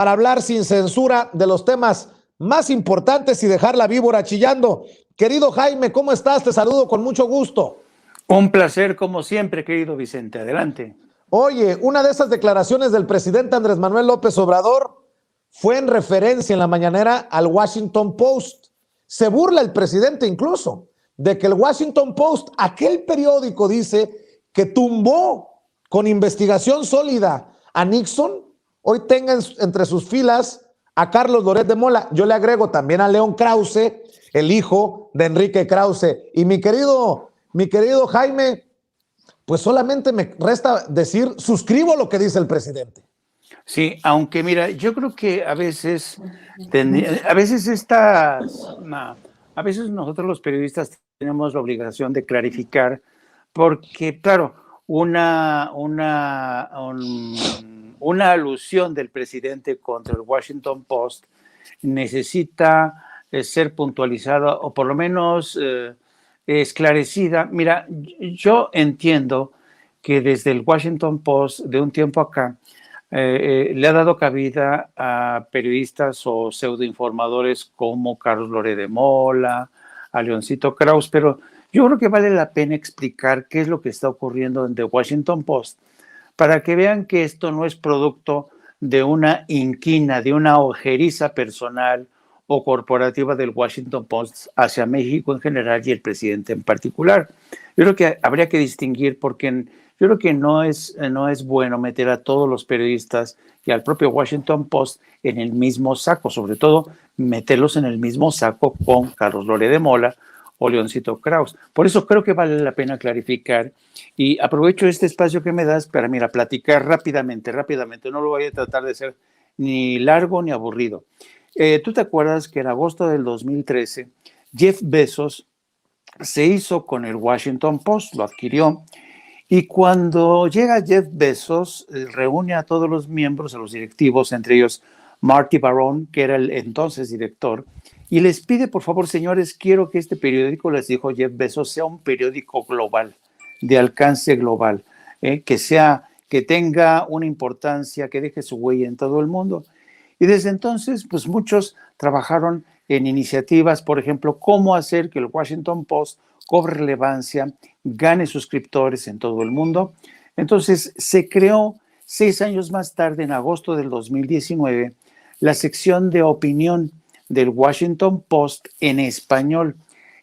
para hablar sin censura de los temas más importantes y dejar la víbora chillando. Querido Jaime, ¿cómo estás? Te saludo con mucho gusto. Un placer, como siempre, querido Vicente. Adelante. Oye, una de esas declaraciones del presidente Andrés Manuel López Obrador fue en referencia en la mañanera al Washington Post. Se burla el presidente incluso de que el Washington Post, aquel periódico, dice que tumbó con investigación sólida a Nixon, hoy tenga entre sus filas a Carlos Loret de Mola. Yo le agrego también a León Krause, el hijo de Enrique Krause. Y mi querido Jaime, pues solamente me resta decir, suscribo lo que dice el presidente. Sí, aunque mira, yo creo que a veces nosotros los periodistas tenemos la obligación de clarificar, porque claro, una alusión del presidente contra el Washington Post necesita ser puntualizada o por lo menos esclarecida. Mira, yo entiendo que desde el Washington Post de un tiempo acá le ha dado cabida a periodistas o pseudoinformadores como Carlos Loret de Mola, a Leoncito Krause, pero yo creo que vale la pena explicar qué es lo que está ocurriendo en The Washington Post para que vean que esto no es producto de una inquina, de una ojeriza personal o corporativa del Washington Post hacia México en general y el presidente en particular. Yo creo que habría que distinguir porque yo creo que no es bueno meter a todos los periodistas y al propio Washington Post en el mismo saco, sobre todo meterlos en el mismo saco con Carlos Loret de Mola o Leoncito Krause. Por eso creo que vale la pena clarificar y aprovecho este espacio que me das para, platicar rápidamente, no lo voy a tratar de ser ni largo ni aburrido. ¿Tú te acuerdas que en agosto del 2013 Jeff Bezos se hizo con el Washington Post, lo adquirió? Y cuando llega Jeff Bezos, reúne a todos los miembros, a los directivos, entre ellos Marty Baron, que era el entonces director, y les pide, por favor, señores, quiero que este periódico, les dijo Jeff Bezos, sea un periódico global, de alcance global, que tenga una importancia, que deje su huella en todo el mundo. Y desde entonces, pues muchos trabajaron en iniciativas, por ejemplo, cómo hacer que el Washington Post cobre relevancia, gane suscriptores en todo el mundo. Entonces se creó 6 años más tarde, en agosto del 2019, la sección de opinión del Washington Post en español.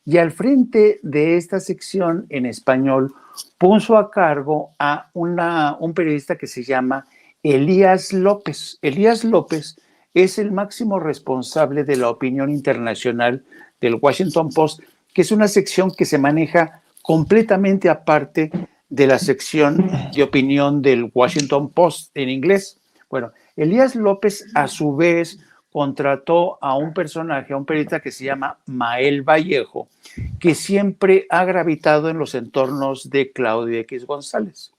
Y al frente de esta sección en español puso a cargo a un periodista que se llama Elías López. Elías López es el máximo responsable de la opinión internacional del Washington Post, que es una sección que se maneja completamente aparte de la sección de opinión del Washington Post en inglés. Bueno, Elías López a su vez contrató a un personaje, a un periodista que se llama Mael Vallejo, que siempre ha gravitado en los entornos de Claudio X González.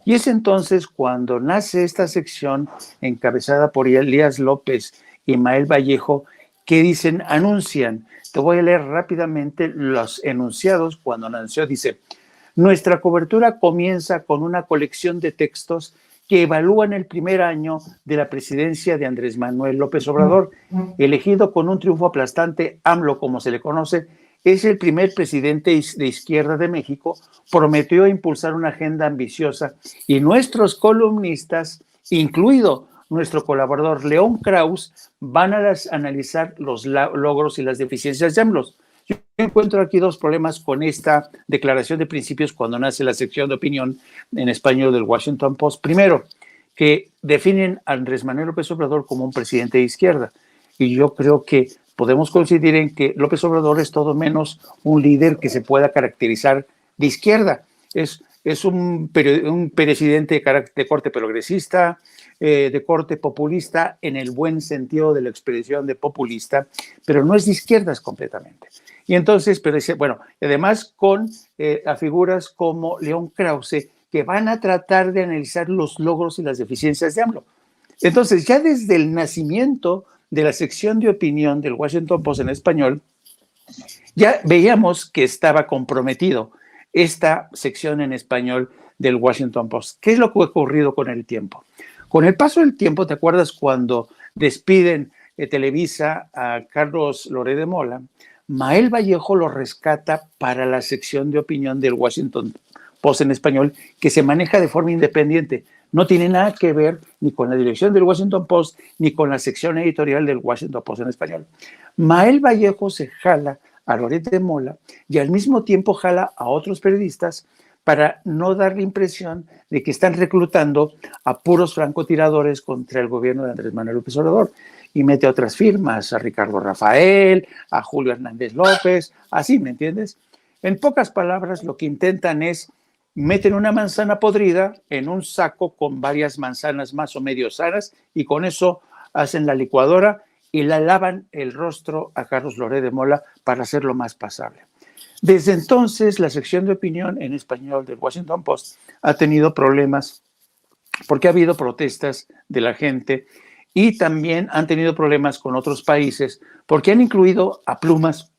Y es entonces cuando nace esta sección encabezada por Elías López y Mael Vallejo, que anuncian, te voy a leer rápidamente los enunciados cuando anunció, dice: nuestra cobertura comienza con una colección de textos que evalúan el primer año de la presidencia de Andrés Manuel López Obrador, elegido con un triunfo aplastante. AMLO, como se le conoce, es el primer presidente de izquierda de México, prometió impulsar una agenda ambiciosa y nuestros columnistas, incluido nuestro colaborador León Krause, van a analizar los logros y las deficiencias de AMLO. Yo encuentro aquí dos problemas con esta declaración de principios cuando nace la sección de opinión en español del Washington Post. Primero, que definen a Andrés Manuel López Obrador como un presidente de izquierda. Y yo creo que podemos coincidir en que López Obrador es todo menos un líder que se pueda caracterizar de izquierda. Es un presidente de corte progresista, de corte populista, en el buen sentido de la expresión de populista, pero no es de izquierdas completamente. Y entonces, además a figuras como León Krause, que van a tratar de analizar los logros y las deficiencias de AMLO. Entonces, ya desde el nacimiento de la sección de opinión del Washington Post en español, ya veíamos que estaba comprometido esta sección en español del Washington Post. ¿Qué es lo que ha ocurrido con el tiempo? Con el paso del tiempo, ¿te acuerdas cuando despiden Televisa a Carlos Loret de Mola, Mael Vallejo lo rescata para la sección de opinión del Washington Post en español, que se maneja de forma independiente. No tiene nada que ver ni con la dirección del Washington Post ni con la sección editorial del Washington Post en español. Mael Vallejo se jala a Loret de Mola y al mismo tiempo jala a otros periodistas para no dar la impresión de que están reclutando a puros francotiradores contra el gobierno de Andrés Manuel López Obrador. Y mete a otras firmas, a Ricardo Rafael, a Julio Hernández López, así, ¿me entiendes? En pocas palabras, lo que intentan es meter una manzana podrida en un saco con varias manzanas más o medio sanas y con eso hacen la licuadora y la lavan el rostro a Carlos Loret de Mola para hacerlo más pasable. Desde entonces, la sección de opinión en español del Washington Post ha tenido problemas porque ha habido protestas de la gente y también han tenido problemas con otros países porque han incluido a plumas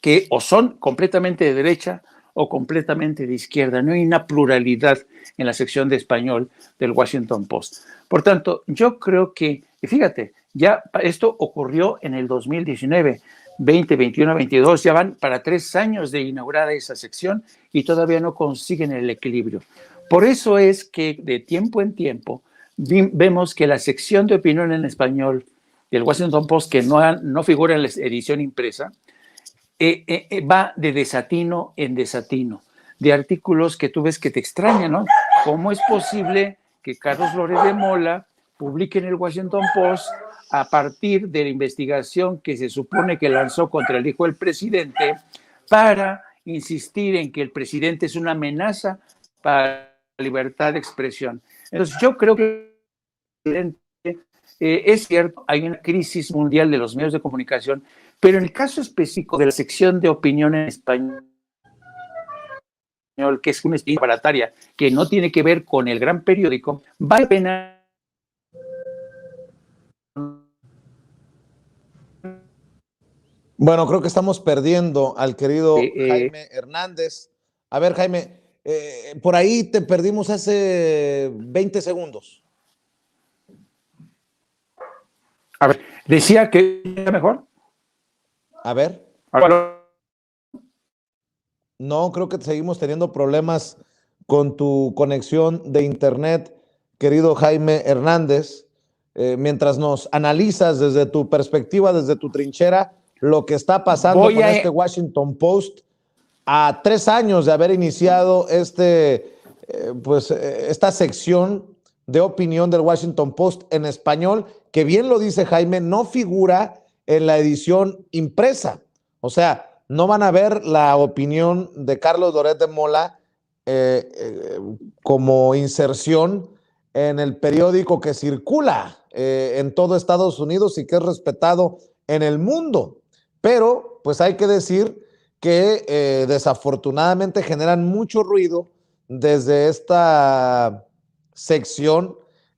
que o son completamente de derecha o completamente de izquierda. No hay una pluralidad en la sección de español del Washington Post. Por tanto, yo creo que, y fíjate, ya esto ocurrió en el 2019, 20, 21, 22, ya van para 3 años de inaugurada esa sección y todavía no consiguen el equilibrio. Por eso es que de tiempo en tiempo vemos que la sección de opinión en español del Washington Post, que no figura en la edición impresa, va de desatino en desatino, de artículos que tú ves que te extrañan, ¿no? ¿Cómo es posible que Carlos Loret de Mola publique en el Washington Post a partir de la investigación que se supone que lanzó contra el hijo del presidente para insistir en que el presidente es una amenaza para la libertad de expresión? Entonces, yo creo que es cierto, hay una crisis mundial de los medios de comunicación, pero en el caso específico de la sección de opinión en español, que es una especie barataria, que no tiene que ver con el gran periódico, vale la pena. Bueno, creo que estamos perdiendo al querido Jaime Hernández. A ver, Jaime, por ahí te perdimos hace 20 segundos. A ver, decía que era mejor. A ver. No, creo que seguimos teniendo problemas con tu conexión de internet, querido Jaime Hernández. Mientras nos analizas desde tu perspectiva, desde tu trinchera, lo que está pasando con este Washington Post a 3 años de haber iniciado esta sección de opinión del Washington Post en español, que bien lo dice Jaime, no figura en la edición impresa. O sea, no van a ver la opinión de Carlos Loret de Mola como inserción en el periódico que circula en todo Estados Unidos y que es respetado en el mundo. Pero, pues hay que decir que desafortunadamente generan mucho ruido desde esta sección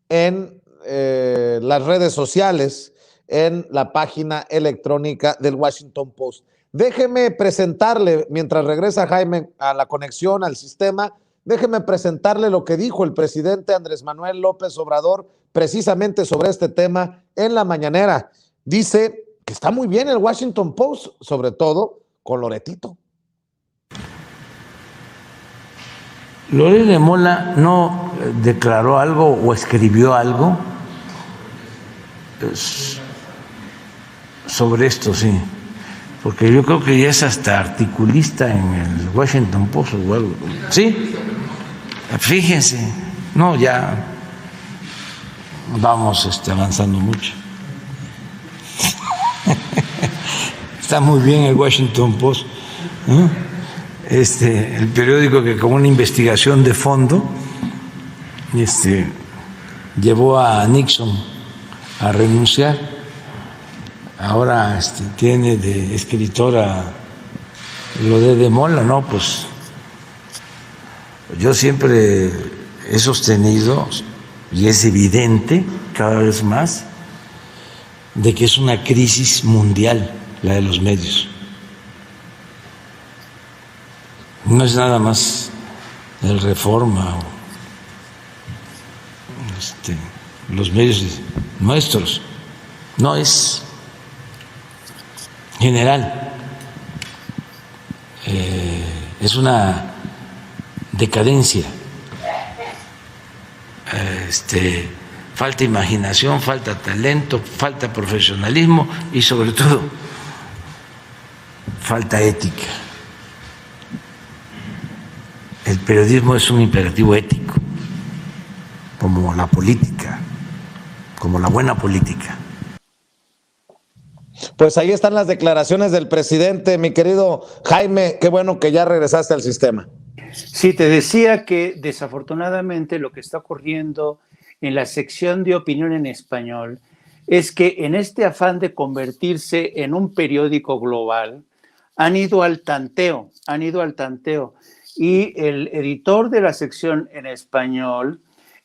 en las redes sociales, en la página electrónica del Washington Post. Déjeme presentarle, mientras regresa Jaime a la conexión, al sistema, déjeme presentarle lo que dijo el presidente Andrés Manuel López Obrador precisamente sobre este tema en la mañanera. Dice que está muy bien el Washington Post, sobre todo con Loretito. Loret de Mola no declaró algo o escribió algo sobre esto, sí, porque yo creo que ya es hasta articulista en el Washington Post o algo. Sí, fíjense, no, ya vamos avanzando mucho. Está muy bien el Washington Post, ¿no? El periódico que con una investigación de fondo llevó a Nixon a renunciar. Ahora tiene de escritora Loret de Mola, ¿no? Pues yo siempre he sostenido, y es evidente cada vez más, de que es una crisis mundial la de los medios. No es nada más el Reforma o los medios nuestros, no es general, es una decadencia, falta imaginación, falta talento, falta profesionalismo y sobre todo falta ética. El periodismo es un imperativo ético, como la política, como la buena política. Pues ahí están las declaraciones del presidente, mi querido Jaime, qué bueno que ya regresaste al sistema. Sí, te decía que desafortunadamente lo que está ocurriendo en la sección de opinión en español es que en este afán de convertirse en un periódico global, han ido al tanteo, y el editor de la sección en español,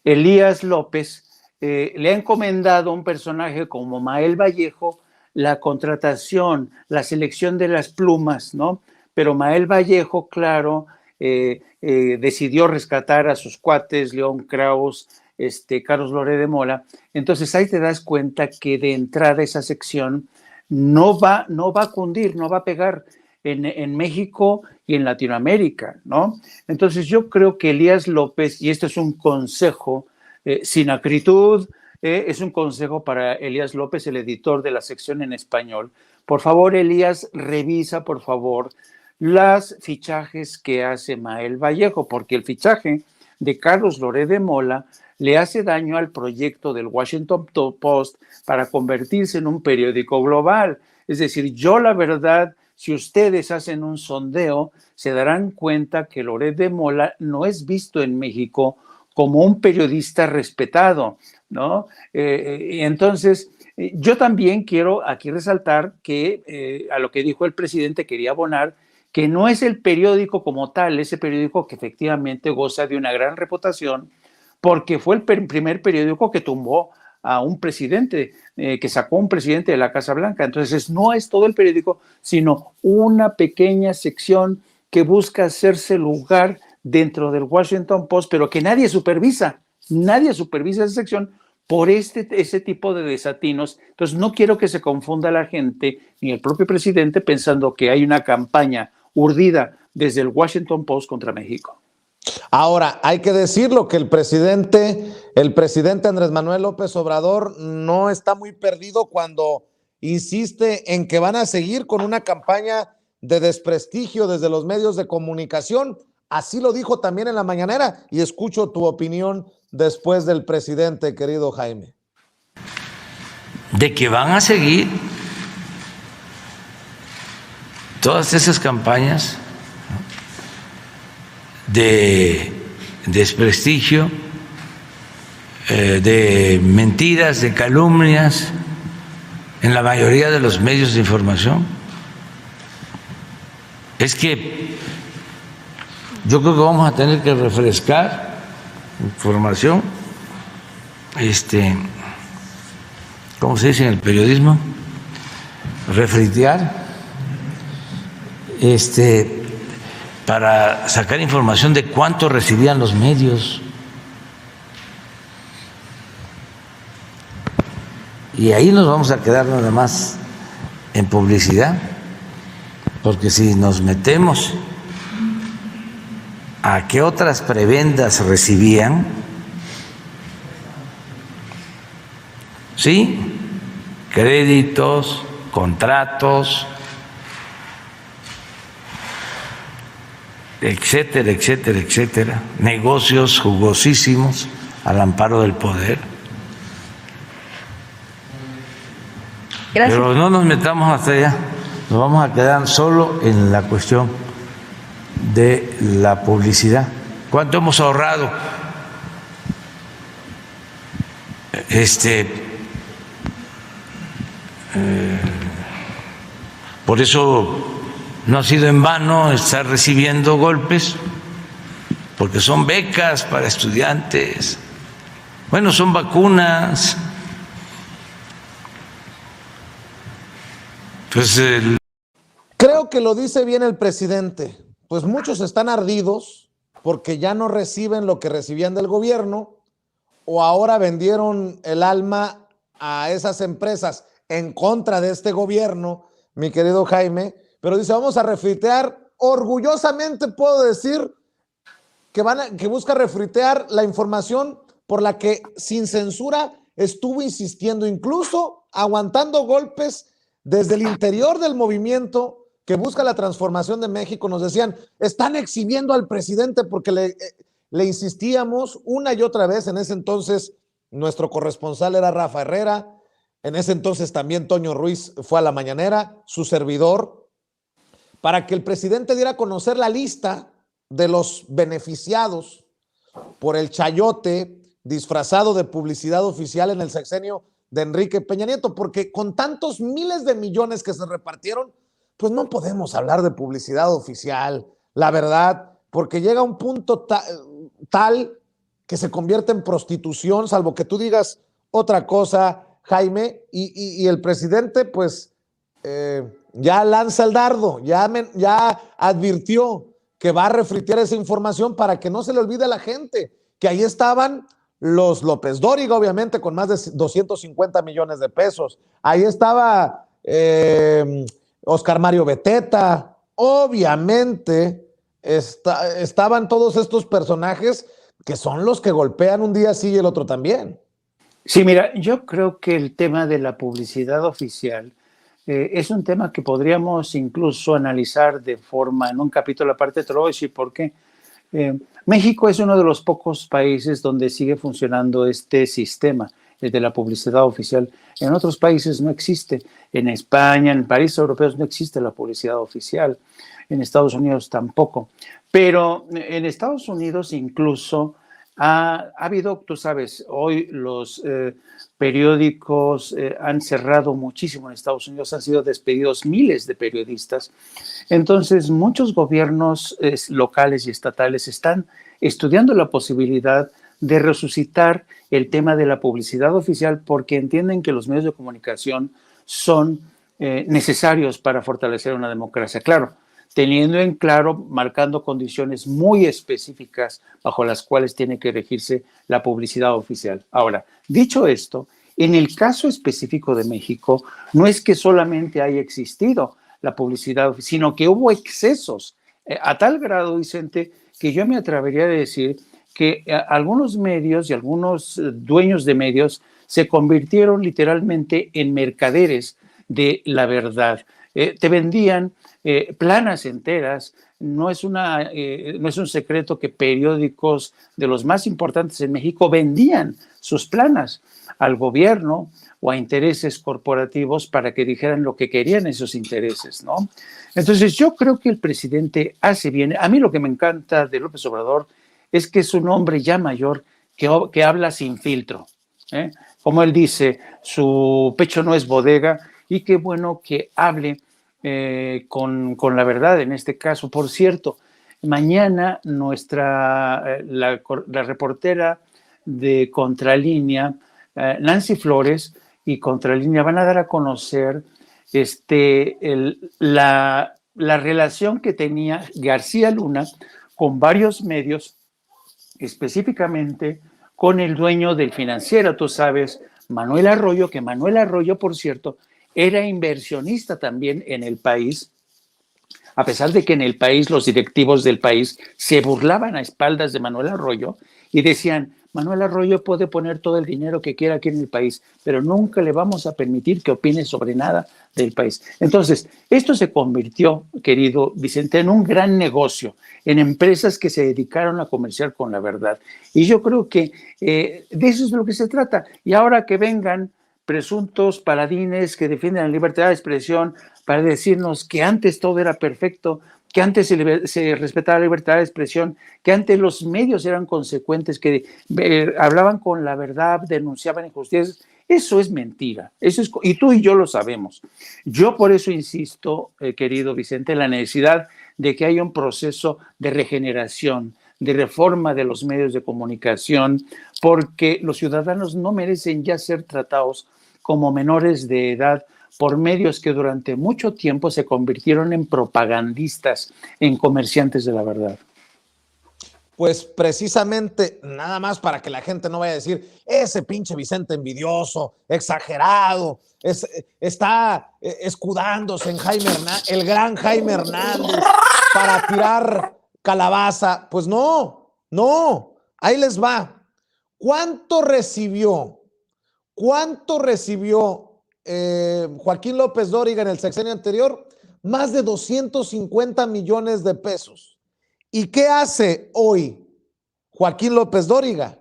Elías López, le ha encomendado a un personaje como Mael Vallejo la contratación, la selección de las plumas, ¿no? Pero Mael Vallejo, claro, decidió rescatar a sus cuates, León Krauss, Carlos Loret de Mola. Entonces ahí te das cuenta que de entrada esa sección no va a cundir, no va a pegar en México y en Latinoamérica, ¿no? Entonces yo creo que Elías López, y esto es un consejo sin acritud, es un consejo para Elías López, el editor de la sección en español. Por favor, Elías, revisa, por favor, las fichajes que hace Mael Vallejo, porque el fichaje de Carlos Loret de Mola le hace daño al proyecto del Washington Post para convertirse en un periódico global. Es decir, yo la verdad, si ustedes hacen un sondeo, se darán cuenta que Loret de Mola no es visto en México como un periodista respetado, ¿no? Entonces, yo también quiero aquí resaltar que a lo que dijo el presidente quería abonar que no es el periódico como tal, ese periódico que efectivamente goza de una gran reputación, porque fue el primer periódico que tumbó a un presidente, que sacó a un presidente de la Casa Blanca. Entonces, no es todo el periódico, sino una pequeña sección que busca hacerse lugar dentro del Washington Post, pero que nadie supervisa esa sección por ese tipo de desatinos. Entonces, no quiero que se confunda la gente, ni el propio presidente, pensando que hay una campaña urdida desde el Washington Post contra México. Ahora, hay que decirlo que el presidente Andrés Manuel López Obrador no está muy perdido cuando insiste en que van a seguir con una campaña de desprestigio desde los medios de comunicación. Así lo dijo también en la mañanera y escucho tu opinión después del presidente, querido Jaime. De que van a seguir todas esas campañas de desprestigio, de mentiras, de calumnias en la mayoría de los medios de información. Es que yo creo que vamos a tener que refrescar información, ¿cómo se dice en el periodismo? Refritear, para sacar información de cuánto recibían los medios. Y ahí nos vamos a quedar nada más en publicidad, porque si nos metemos a qué otras prebendas recibían, ¿sí? Créditos, contratos, etcétera, etcétera, etcétera, negocios jugosísimos al amparo del poder. Gracias. Pero no nos metamos hasta allá, nos vamos a quedar solo en la cuestión de la publicidad. ¿Cuánto hemos ahorrado? Por eso no ha sido en vano estar recibiendo golpes, porque son becas para estudiantes, bueno, son vacunas. Pues creo que lo dice bien el presidente, pues muchos están ardidos porque ya no reciben lo que recibían del gobierno o ahora vendieron el alma a esas empresas. en contra de este gobierno, mi querido Jaime, pero dice, vamos a refritear, orgullosamente puedo decir que busca refritear la información por la que sin censura estuvo insistiendo, incluso aguantando golpes desde el interior del movimiento que busca la transformación de México. Nos decían, están exhibiendo al presidente porque le insistíamos una y otra vez. En ese entonces nuestro corresponsal era Rafa Herrera, en ese entonces también Toño Ruiz fue a la mañanera, su servidor, para que el presidente diera a conocer la lista de los beneficiados por el chayote disfrazado de publicidad oficial en el sexenio de Enrique Peña Nieto, porque con tantos miles de millones que se repartieron, pues no podemos hablar de publicidad oficial, la verdad, porque llega un punto tal que se convierte en prostitución, salvo que tú digas otra cosa, Jaime, y el presidente pues ya lanza el dardo, ya advirtió que va a refritear esa información para que no se le olvide a la gente que ahí estaban los López Dóriga, obviamente, con más de 250 millones de pesos. Ahí estaba Oscar Mario Beteta, obviamente estaban todos estos personajes que son los que golpean un día sí y el otro también. Sí, mira, yo creo que el tema de la publicidad oficial es un tema que podríamos incluso analizar de forma, en un capítulo aparte, te lo voy a decir por qué. México es uno de los pocos países donde sigue funcionando este sistema, el de la publicidad oficial. En otros países no existe. En España, en países europeos no existe la publicidad oficial. En Estados Unidos tampoco. Pero en Estados Unidos incluso ha habido, tú sabes, hoy los periódicos han cerrado muchísimo en Estados Unidos, han sido despedidos miles de periodistas. Entonces, muchos gobiernos locales y estatales están estudiando la posibilidad de resucitar el tema de la publicidad oficial porque entienden que los medios de comunicación son necesarios para fortalecer una democracia. Claro, teniendo en claro, marcando condiciones muy específicas bajo las cuales tiene que regirse la publicidad oficial. Ahora, dicho esto, en el caso específico de México, no es que solamente haya existido la publicidad, sino que hubo excesos, a tal grado, Vicente, que yo me atrevería a decir que algunos medios y algunos dueños de medios se convirtieron literalmente en mercaderes de la verdad. Te vendían planas enteras. No es un secreto que periódicos de los más importantes en México vendían sus planas al gobierno o a intereses corporativos para que dijeran lo que querían esos intereses, ¿no? Entonces yo creo que el presidente hace bien. A mí lo que me encanta de López Obrador es que es un hombre ya mayor que habla sin filtro, ¿eh? Como él dice, su pecho no es bodega y qué bueno que hable con la verdad en este caso. Por cierto, mañana la reportera de Contralínea, Nancy Flores, y Contralínea van a dar a conocer la relación que tenía García Luna con varios medios, específicamente con el dueño del Financiero, tú sabes, Manuel Arroyo, que Manuel Arroyo, por cierto, era inversionista también en el país, a pesar de que en el país los directivos del país se burlaban a espaldas de Manuel Arroyo y decían, Manuel Arroyo puede poner todo el dinero que quiera aquí en el país, pero nunca le vamos a permitir que opine sobre nada del país. Entonces, esto se convirtió, querido Vicente, en un gran negocio, en empresas que se dedicaron a comerciar con la verdad. Y yo creo que de eso es de lo que se trata. Y ahora que vengan presuntos paladines que defienden la libertad de expresión para decirnos que antes todo era perfecto, que antes se respetaba la libertad de expresión, que antes los medios eran consecuentes, que hablaban con la verdad, denunciaban injusticias. Eso es mentira, y tú y yo lo sabemos. Yo por eso insisto, querido Vicente, en la necesidad de que haya un proceso de regeneración, de reforma de los medios de comunicación, porque los ciudadanos no merecen ya ser tratados como menores de edad por medios que durante mucho tiempo se convirtieron en propagandistas, en comerciantes de la verdad. pues precisamente nada más para que la gente no vaya a decir, ese pinche Vicente envidioso, exagerado, está escudándose en Jaime Hernández, el gran Jaime Hernández, para tirar calabaza. Pues no, ahí les va. ¿Cuánto recibió Joaquín López Dóriga en el sexenio anterior? Más de 250 millones de pesos. ¿Y qué hace hoy Joaquín López Dóriga?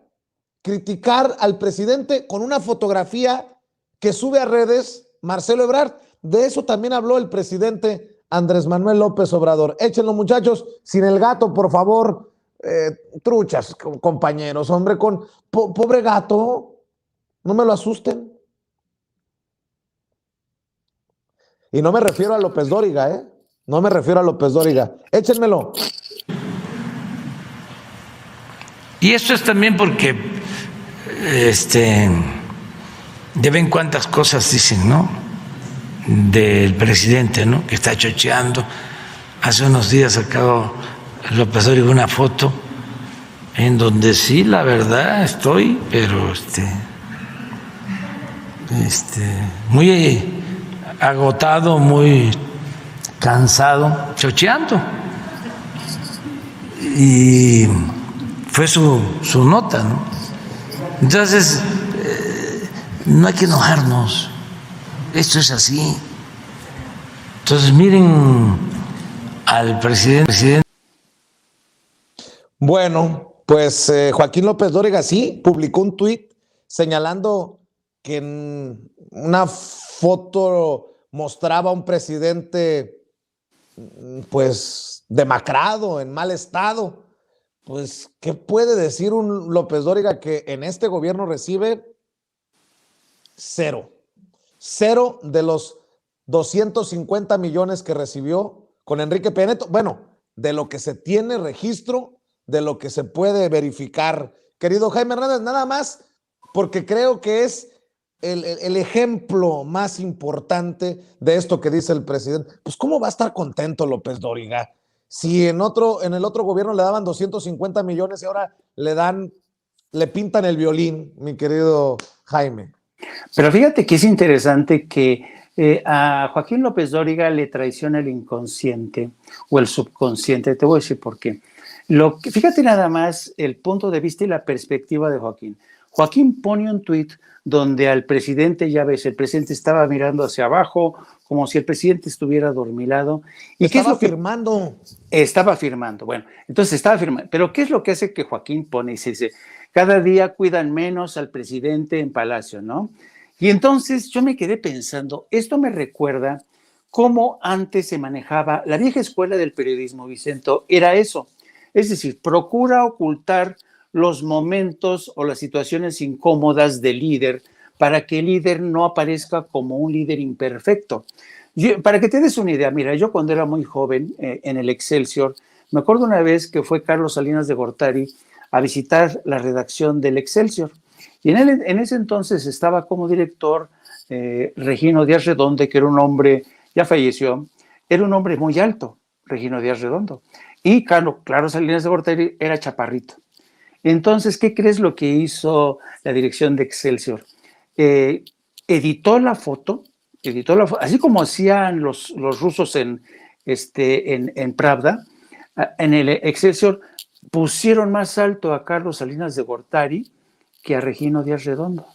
Criticar al presidente con una fotografía que sube a redes Marcelo Ebrard. De eso también habló el presidente Andrés Manuel López Obrador. Échenlo, muchachos, sin el gato, por favor. Truchas, compañeros, hombre, pobre gato, no me lo asusten. Y no me refiero a López Dóriga, no me refiero a López Dóriga. Échenmelo. Y esto es también porque ya ven cuántas cosas dicen, ¿no? Del presidente, ¿no? Que está chocheando. Hace unos días sacó López Dóriga una foto en donde sí, la verdad, estoy, pero muy agotado, muy cansado, chocheando. Y fue su nota, ¿no? Entonces, no hay que enojarnos, esto es así. Entonces, miren al presidente. Bueno, pues Joaquín López Dóriga sí publicó un tuit señalando que en una foto mostraba a un presidente pues demacrado, en mal estado. Pues, ¿qué puede decir un López Dóriga que en este gobierno recibe cero? Cero de los 250 millones que recibió con Enrique Peña Nieto. Bueno, de lo que se tiene registro, de lo que se puede verificar. Querido Jaime Hernández, nada más, porque creo que es el ejemplo más importante de esto que dice el presidente. Pues, ¿cómo va a estar contento López Dóriga? Si en el otro gobierno le daban 250 millones y ahora le pintan el violín, mi querido Jaime. Pero fíjate que es interesante que a Joaquín López Dóriga le traiciona el inconsciente o el subconsciente. Te voy a decir por qué. Fíjate nada más el punto de vista y la perspectiva de Joaquín. Joaquín pone un tuit donde al presidente, ya ves, el presidente estaba mirando hacia abajo, como si el presidente estuviera adormilado. ¿Y qué es lo que firmando? Estaba firmando. Bueno, entonces estaba firmando. Pero ¿qué es lo que hace que Joaquín pone? Y dice, cada día cuidan menos al presidente en Palacio, ¿no? Y entonces yo me quedé pensando, esto me recuerda cómo antes se manejaba, la vieja escuela del periodismo, Vicento, era eso. Es decir, procura ocultar los momentos o las situaciones incómodas del líder para que el líder no aparezca como un líder imperfecto. Para que te des una idea, mira, yo cuando era muy joven en el Excelsior, me acuerdo una vez que fue Carlos Salinas de Gortari a visitar la redacción del Excelsior. Y en ese entonces estaba como director Regino Díaz Redondo, que era un hombre, ya falleció, era un hombre muy alto, Regino Díaz Redondo. Y claro, Salinas de Gortari era chaparrito. Entonces, ¿qué crees lo que hizo la dirección de Excelsior? Editó la foto, así como hacían los rusos en Pravda, en el Excelsior, pusieron más alto a Carlos Salinas de Gortari que a Regino Díaz Redondo.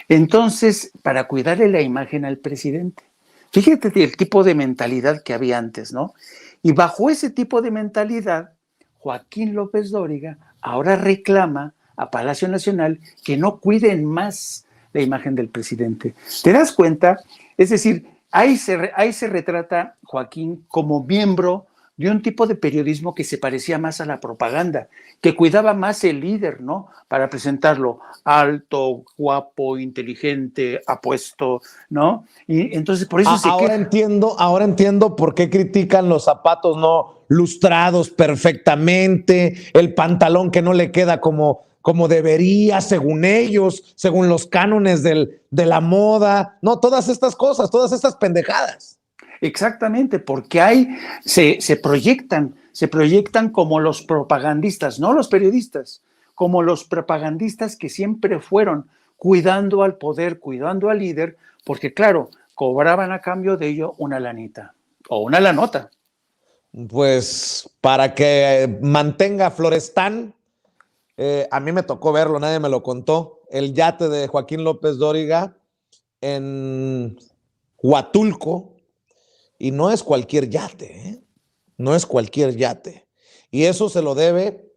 Entonces, para cuidarle la imagen al presidente. Fíjate el tipo de mentalidad que había antes, ¿no? Y bajo ese tipo de mentalidad, Joaquín López Dóriga ahora reclama a Palacio Nacional que no cuiden más la imagen del presidente. ¿Te das cuenta? Es decir, ahí se retrata Joaquín como miembro de un tipo de periodismo que se parecía más a la propaganda, que cuidaba más el líder, ¿no? Para presentarlo alto, guapo, inteligente, apuesto, ¿no? Y entonces por eso ahora entiendo por qué critican los zapatos no lustrados perfectamente, el pantalón que no le queda como debería, según ellos, según los cánones de la moda, no, todas estas cosas, todas estas pendejadas. Exactamente, porque se proyectan como los propagandistas, no los periodistas, como los propagandistas que siempre fueron cuidando al poder, cuidando al líder, porque claro, cobraban a cambio de ello una lanita o una lanota. Pues para que mantenga Florestán, a mí me tocó verlo, nadie me lo contó, el yate de Joaquín López Dóriga en Huatulco, y no es cualquier yate, ¿eh? No es cualquier yate. Y eso se lo debe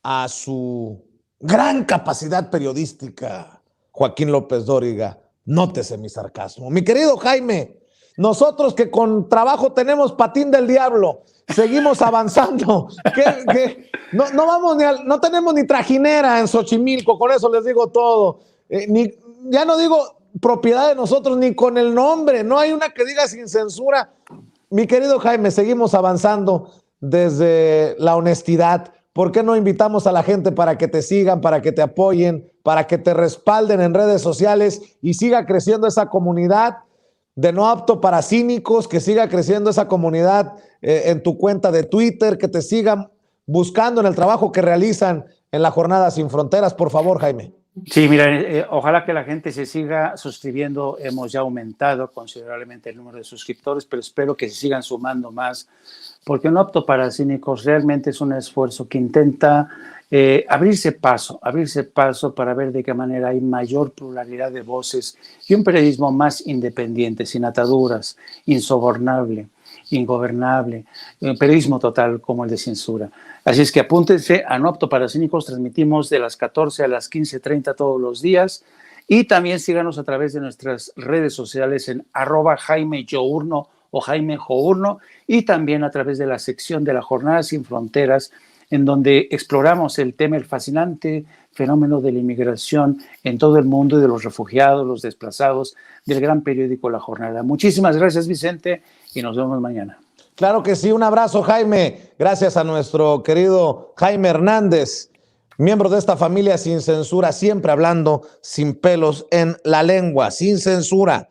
a su gran capacidad periodística, Joaquín López Dóriga. Nótese mi sarcasmo. Mi querido Jaime, nosotros que con trabajo tenemos patín del diablo, seguimos avanzando. No tenemos ni trajinera en Xochimilco, con eso les digo todo. Ya no digo propiedad de nosotros ni con el nombre, no hay una que diga sin censura. Mi querido Jaime, seguimos avanzando desde la honestidad. ¿Por qué no invitamos a la gente para que te sigan, para que te apoyen, para que te respalden en redes sociales y siga creciendo esa comunidad de no apto para cínicos, que siga creciendo esa comunidad en tu cuenta de Twitter, que te sigan buscando en el trabajo que realizan en la Jornada Sin Fronteras? Por favor, Jaime. Sí, mira, ojalá que la gente se siga suscribiendo. Hemos ya aumentado considerablemente el número de suscriptores, pero espero que se sigan sumando más, porque No Apto para Cínicos realmente es un esfuerzo que intenta abrirse paso para ver de qué manera hay mayor pluralidad de voces y un periodismo más independiente, sin ataduras, insobornable, ingobernable, un periodismo total como el de censura. Así es que apúntense a No Apto para Cínicos, transmitimos de las 14 a las 15:30 todos los días, y también síganos a través de nuestras redes sociales en @JaimeJourno o Jaime Journo, y también a través de la sección de la Jornada Sin Fronteras, en donde exploramos el fascinante fenómeno de la inmigración en todo el mundo y de los refugiados, los desplazados, del gran periódico La Jornada. Muchísimas gracias, Vicente, y nos vemos mañana. Claro que sí, un abrazo, Jaime. Gracias a nuestro querido Jaime Hernández, miembro de esta familia Sin Censura, siempre hablando sin pelos en la lengua, sin censura.